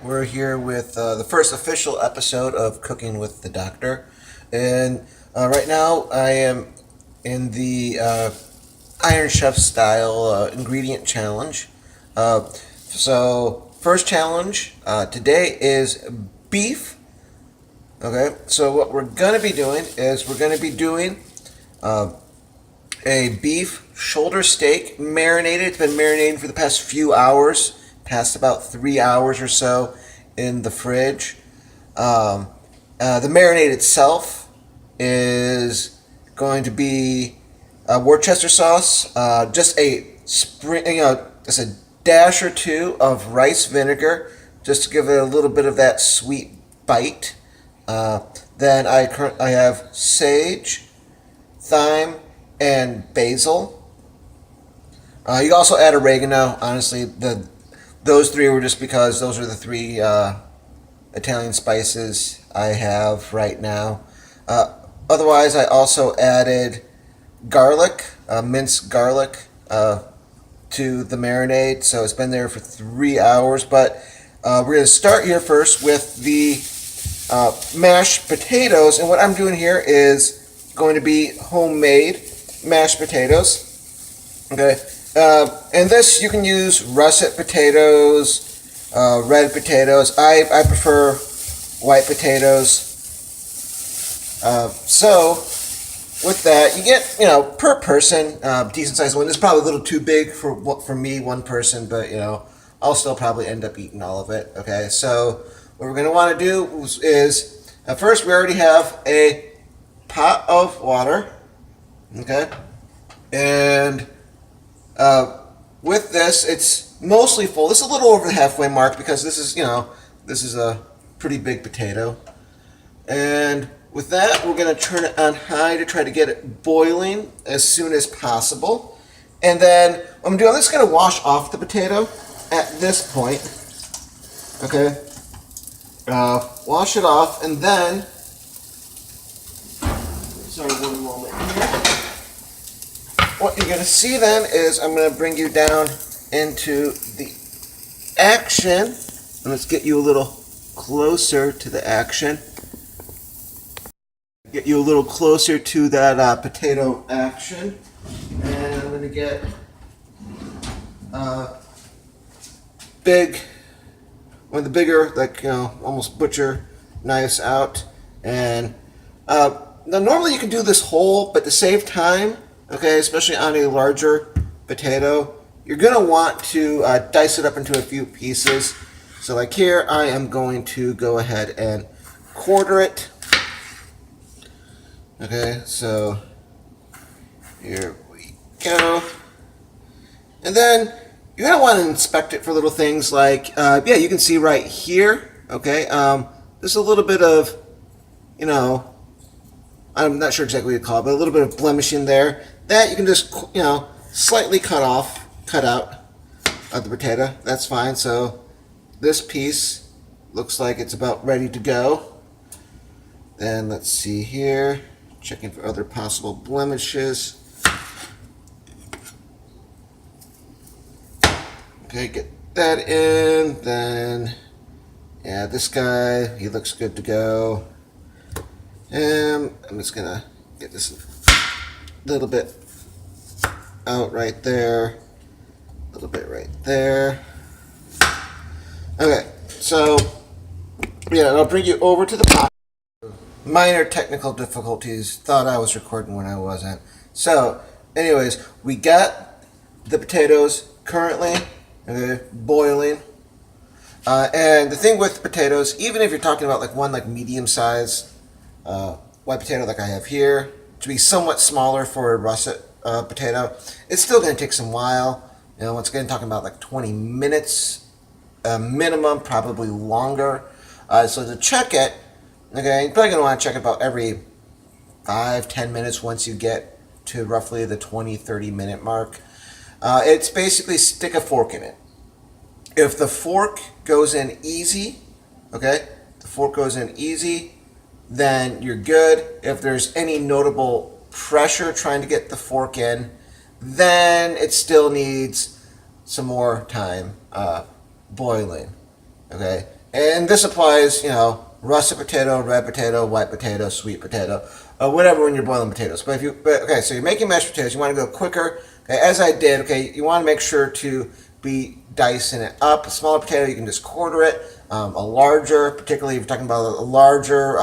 We're here with the first official episode of Cooking with the Doctor. And right now I am in the Iron Chef style ingredient challenge. First challenge today is beef. Okay, so what we're going to be doing is we're going to be doing uh, a beef shoulder steak marinated. It's been marinating for the past few hours, past about 3 hours or so in the fridge. Um, the marinade itself is going to be Worcester sauce, just a spring, just a dash or two of rice vinegar, just to give it a little bit of that sweet bite. Then I have sage, thyme, and basil. You can also add oregano. Honestly, those three were just because those are the three Italian spices I have right now. Otherwise, I also added garlic, minced garlic, to the marinade. So it's been there for 3 hours. But we're going to start here first with the mashed potatoes. And what I'm doing here is going to be homemade mashed potatoes. Okay. And this you can use russet potatoes, red potatoes. I prefer white potatoes. So with that, you get per person decent sized one. It's probably a little too big for me, one person, but I'll still probably end up eating all of it. Okay, so what we're gonna want to do is first we already have a pot of water. Okay, and with this, it's mostly full. This is a little over the halfway mark because this is a pretty big potato. And with that, we're going to turn it on high to try to get it boiling as soon as possible. And then what I'm doing, I'm just going to wash off the potato at this point. Okay. Wash it off, and then, sorry, one moment here. What you're going to see then is I'm going to bring you down into the action. And let's get you a little closer to the action. Get you a little closer to that potato action. And I'm going to get big, one of the bigger, almost butcher knives out. And now normally you can do this whole, but to save time, okay, especially on a larger potato, you're going to want to dice it up into a few pieces. So like here, I am going to go ahead and quarter it. Okay, so here we go. And then you're going to want to inspect it for little things like, you can see right here, okay, there's a little bit of, I'm not sure exactly what you call it, but a little bit of blemishing there. That you can just, slightly cut out of the potato. That's fine. So this piece looks like it's about ready to go. Then let's see here, checking for other possible blemishes. Okay, get that in. Then, yeah, this guy, he looks good to go. And I'm just gonna get this a little bit out right there, a little bit right there. Okay, so yeah, I'll bring you over to the pot. Minor technical difficulties. Thought I was recording when I wasn't. So, anyways, we got the potatoes currently boiling. And the thing with potatoes, even if you're talking about one medium size white potato like I have here, to be somewhat smaller for a russet potato, it's still going to take some while. Once again, talking about 20 minutes minimum, probably longer. So to check it, okay, you're probably going to want to check about every 5-10 minutes once you get to roughly the 20-30 minute mark. It's basically stick a fork in it. If the fork goes in easy, okay, then you're good. If there's any notable pressure trying to get the fork in, then it still needs some more time boiling. Okay, And this applies, russet potato, red potato, white potato, sweet potato, whatever when you're boiling potatoes. Okay, so you're making mashed potatoes. You want to go quicker. Okay, as I did. Okay, you want to make sure to be dicing it up. A smaller potato, you can just quarter it. A larger, particularly if you're talking about a larger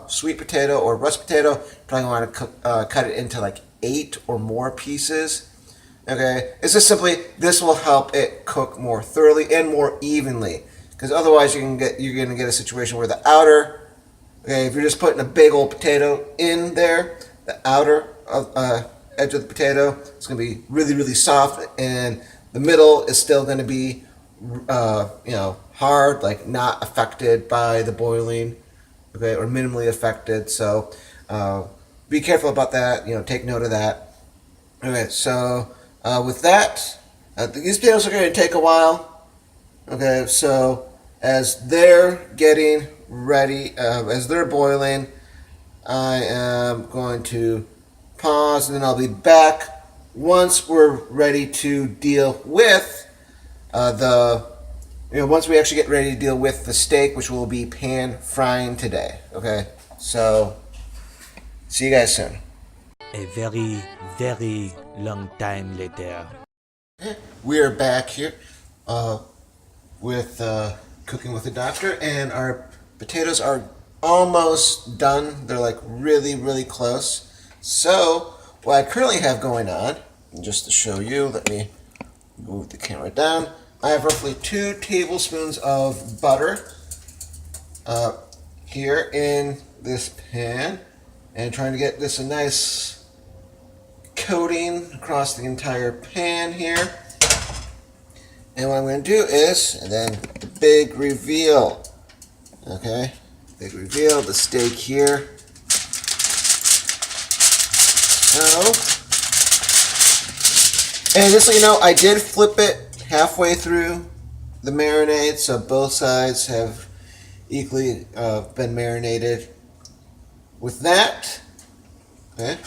sweet potato or russet potato, you probably want to cut it into like 8 or more pieces. Okay, it's just simply this will help it cook more thoroughly and more evenly. Because otherwise you're gonna get a situation where the outer, okay, if you're just putting a big old potato in there, the outer edge of the potato is gonna be really really soft, and the middle is still gonna be, hard, like not affected by the boiling, okay, or minimally affected. So be careful about that. Take note of that. Okay, so with that, these potatoes are gonna take a while. Okay, so as they're getting ready, as they're boiling, I am going to pause and then I'll be back once we're ready to deal with once we actually get ready to deal with the steak, which will be pan frying today. Okay, so see you guys soon. A very, very long time later. We are back here with Cooking with the Doctor, and our potatoes are almost done. They're like really, really close. So, what I currently have going on, just to show you, let me move the camera down. I have roughly 2 tablespoons of butter here in this pan, and trying to get this a nice coating across the entire pan here. And what I'm going to do is, and then the big reveal, okay, big reveal, the steak here. And just so you know, I did flip it halfway through the marinade, so both sides have equally been marinated. With that, okay,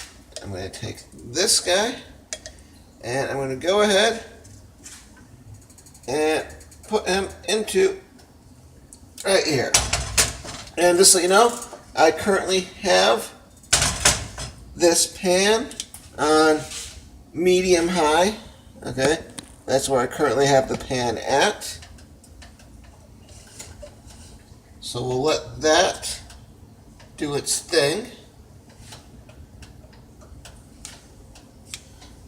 I'm going to take this guy, and I'm going to go ahead and put him into right here. And just so you know, I currently have this pan on medium high. Okay, that's where I currently have the pan at. So we'll let that do its thing.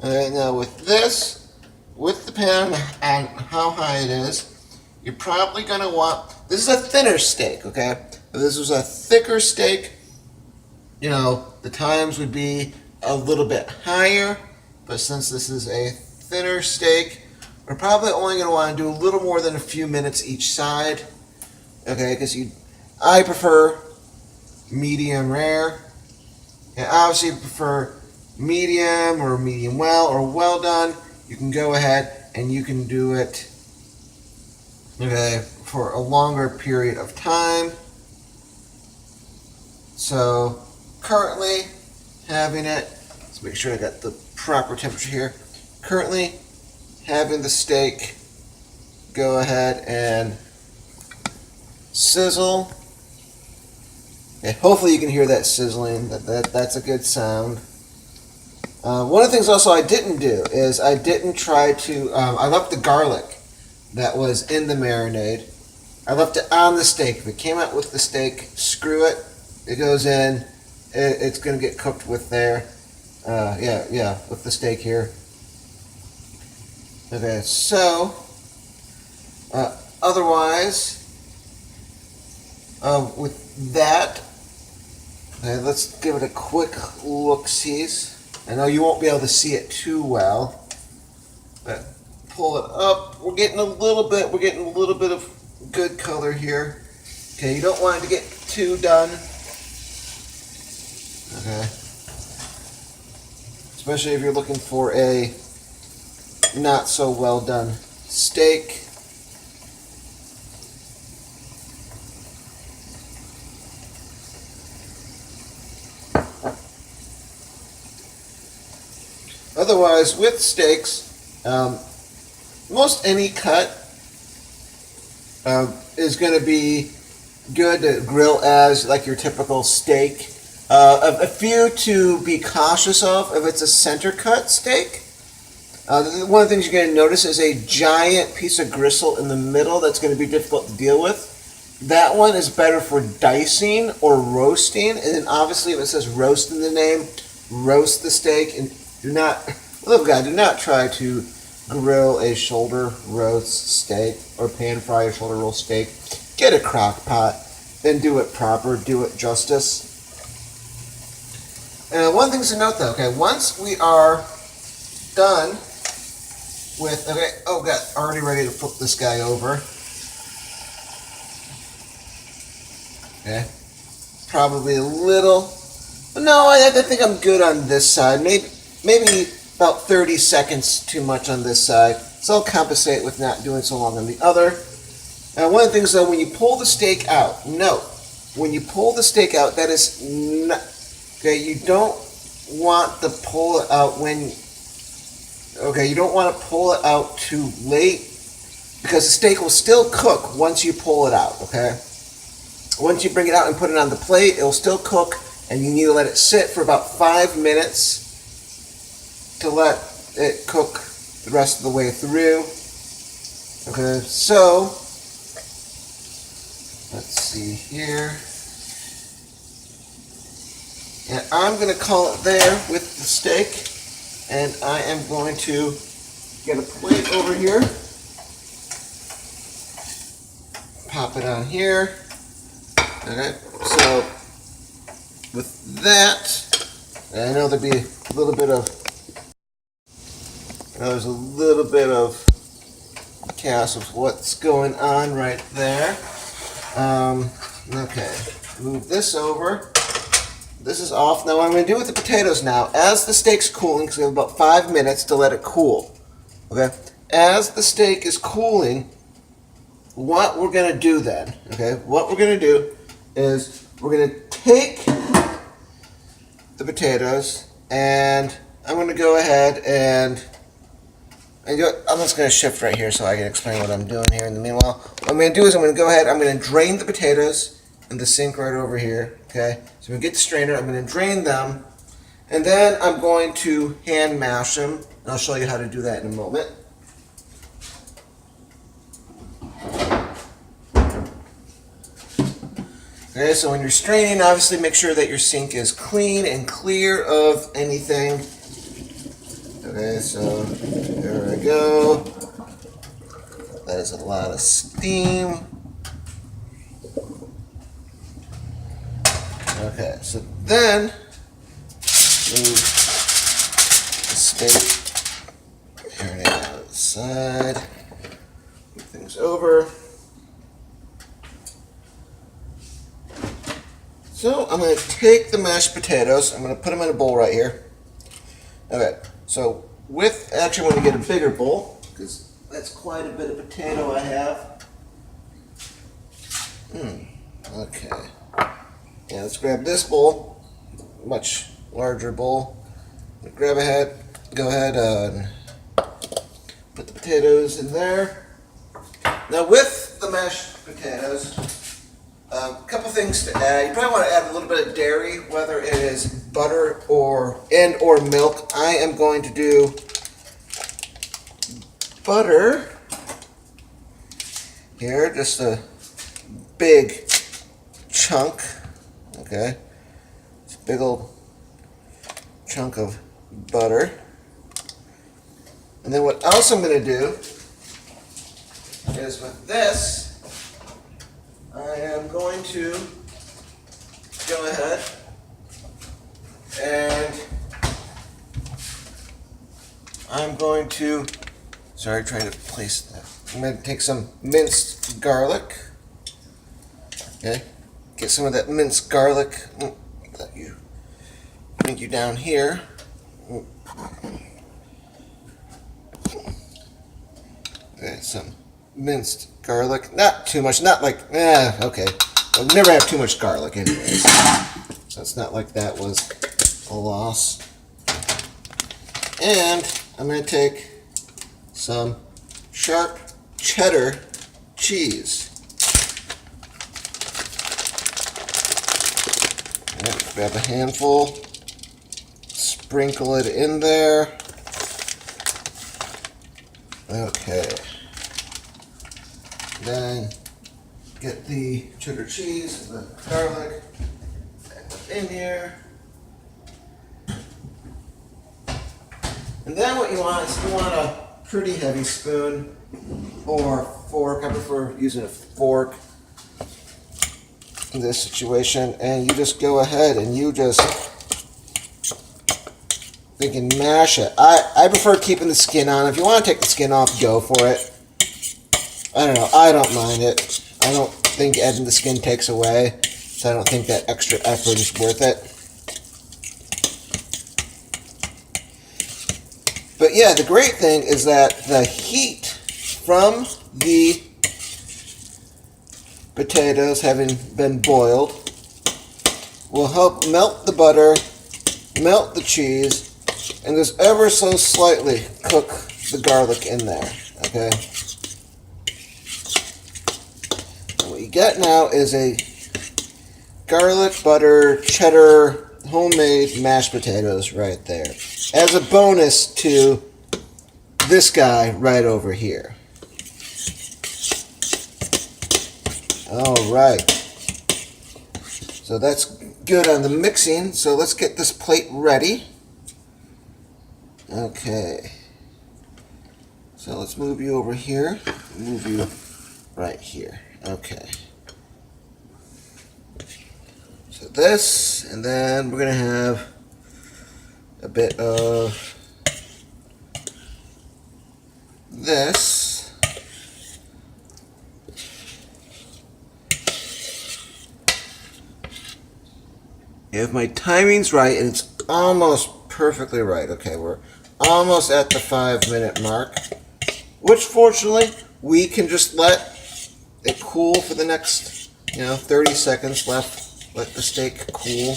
Alright, now with this, with the pan and how high it is, you're probably going to want, this is a thinner steak, okay? If this was a thicker steak, the times would be a little bit higher, but since this is a thinner steak, we're probably only going to want to do a little more than a few minutes each side, okay? Because I prefer medium rare, and obviously if you prefer medium or medium well or well done, you can go ahead and you can do it, okay, for a longer period of time. So currently having it, let's make sure I got the proper temperature here. Currently having the steak go ahead and sizzle. Okay, hopefully you can hear that sizzling. That's a good sound. One of the things also I didn't do is I didn't try to, I left the garlic that was in the marinade. I left it on the steak. If it came out with the steak, screw it. It goes in. It's going to get cooked with there. With the steak here. Okay, so, otherwise, with that, okay, let's give it a quick look-sees. I know you won't be able to see it too well, but pull it up. We're getting a little bit of good color here. Okay, you don't want it to get too done. Okay. Especially if you're looking for a not so well done steak. Otherwise, with steaks, most any cut is going to be good to grill as like your typical steak. A few to be cautious of if it's a center cut steak. One of the things you're going to notice is a giant piece of gristle in the middle that's going to be difficult to deal with. That one is better for dicing or roasting. And then obviously if it says roast in the name, roast the steak. And do not, love God, do not try to grill a shoulder roast steak or pan fry a shoulder roast steak. Get a crock pot and do it proper, do it justice. And one thing to note though, okay, once we are done with, okay, oh God, already ready to flip this guy over. Okay, probably a little, no, I think I'm good on this side. Maybe about 30 seconds too much on this side. So I'll compensate with not doing so long on the other. Now one of the things though, when you pull the steak out, note, when you pull the steak out, that is not, okay, you don't want to pull it out when, okay, you don't want to pull it out too late because the steak will still cook once you pull it out, okay? Once you bring it out and put it on the plate, it'll still cook, and you need to let it sit for about 5 minutes to let it cook the rest of the way through. Okay, so let's see here. And I'm going to call it there with the steak, and I am going to get a plate over here, pop it on here. Okay, so with that, I know there'd be a little bit of, there's a little bit of chaos of what's going on right there. Okay, move this over. This is off. Now what I'm going to do with the potatoes now, as the steak's cooling, because we have about 5 minutes to let it cool. Okay, as the steak is cooling, what we're going to do then, okay, what we're going to do is we're going to take the potatoes and I'm going to go ahead and I'm just going to shift right here so I can explain what I'm doing here in the meanwhile. What I'm going to do is I'm going to go ahead, I'm going to drain the potatoes in the sink right over here, okay? So I'm going to get the strainer, I'm going to drain them, and then I'm going to hand mash them, and I'll show you how to do that in a moment. Okay, so when you're straining, obviously make sure that your sink is clean and clear of anything. Okay, so there we go. That is a lot of steam. Okay, so then move the steak here out the side. Move things over. So I'm going to take the mashed potatoes, I'm going to put them in a bowl right here. Okay, so actually I want to get a bigger bowl, because that's quite a bit of potato I have. Okay. Yeah, let's grab this bowl, much larger bowl. Go ahead and put the potatoes in there. Now with the mashed potatoes, a couple things to add. You probably want to add a little bit of dairy, whether it is butter or milk. I am going to do butter here, just a big chunk. Okay, it's a big old chunk of butter. And then what else I'm going to do is with this, I am going to go ahead and I'm going to, sorry, trying to place that. I'm going to take some minced garlic. Okay, get some of that minced garlic. Bring you down here. Okay, some minced garlic, not too much, not like, okay. I'll never have too much garlic anyways. So it's not like that was a loss. And I'm going to take some sharp cheddar cheese. grab a handful, sprinkle it in there. Okay. Then get the cheddar cheese and the garlic in here. And then what you want is you want a pretty heavy spoon or fork. I prefer using a fork in this situation. And you just go ahead and you just mash it. I prefer keeping the skin on. If you want to take the skin off, go for it. I don't know. I don't mind it. I don't think adding the skin takes away. So I don't think that extra effort is worth it. But yeah, the great thing is that the heat from the potatoes having been boiled will help melt the butter, melt the cheese, and just ever so slightly cook the garlic in there, okay? And what you get now is a garlic, butter, cheddar, homemade mashed potatoes right there. As a bonus to this guy right over here. Alright. So that's good on the mixing. So let's get this plate ready. Okay. So let's move you over here. Move you right here. Okay. So this, and then we're going to have a bit of this. If my timing's right, and it's almost perfectly right. Okay, we're almost at the 5-minute mark, which fortunately we can just let it cool for the next, 30 seconds left. Let the steak cool.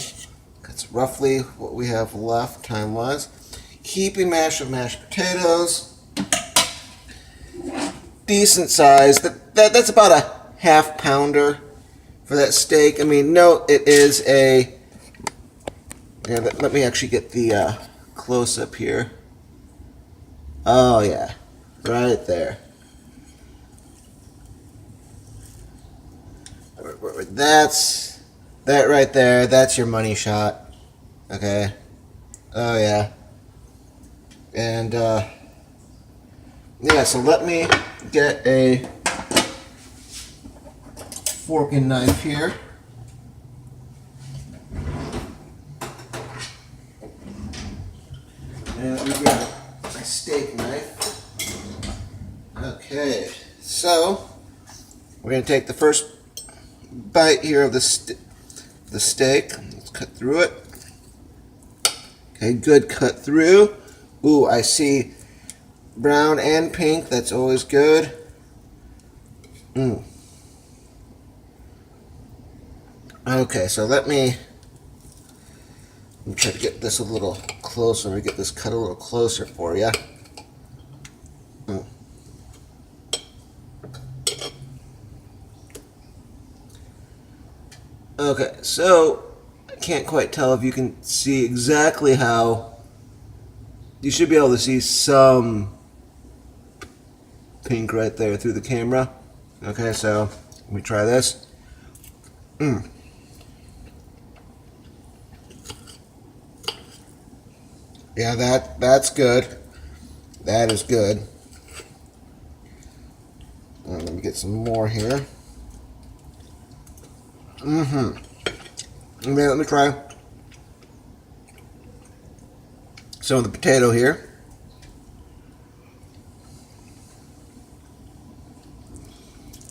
That's roughly what we have left time-wise. Keeping mash of mashed potatoes. Decent size. That's about a half pounder for that steak. I mean, no, it is a... let me actually get the close-up here. Oh, yeah. Right there. That right there, that's your money shot. Okay. Oh, yeah. And, yeah, so let me get a fork and knife here. And let me grab my steak knife. Okay, so we're going to take the first bite here of the steak. Let's cut through it. Okay, good cut through. Ooh, I see brown and pink. That's always good. Okay, so let me try to get this a little closer. Let me get this cut a little closer for you. Okay, so I can't quite tell if you can see exactly how. You should be able to see some pink right there through the camera. Okay, so let me try this. Yeah, that's good. That is good. Let me get some more here. Okay, let me try some of the potato here.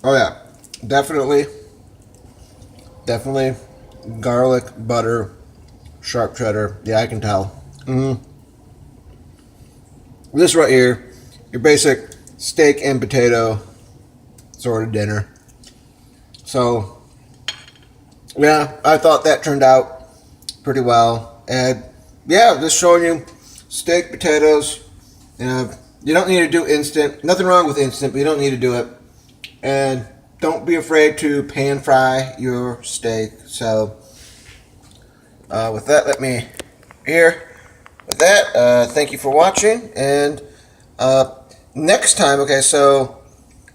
Oh yeah, definitely garlic, butter, sharp cheddar. Yeah, I can tell. This right here, your basic steak and potato sort of dinner. So, yeah, I thought that turned out pretty well. And yeah, just showing you steak, potatoes. You don't need to do instant. Nothing wrong with instant, but you don't need to do it. And don't be afraid to pan fry your steak. So, With that, let me here. With that, thank you for watching. And next time, okay, so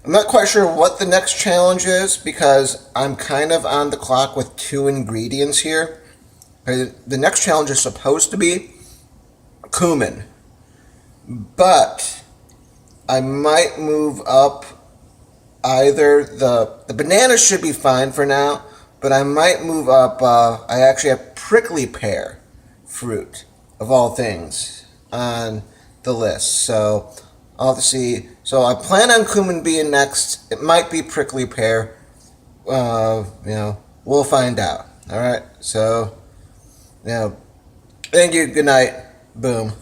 I'm not quite sure what the next challenge is because I'm kind of on the clock with 2 ingredients here. Okay, the next challenge is supposed to be cumin, but I might move up either the banana should be fine for now, but I might move up. I actually have prickly pear fruit of all things on the list, so I'll have to see. So I plan on cumin being next. It might be prickly pear. We'll find out. All right. So, thank you. Good night. Boom.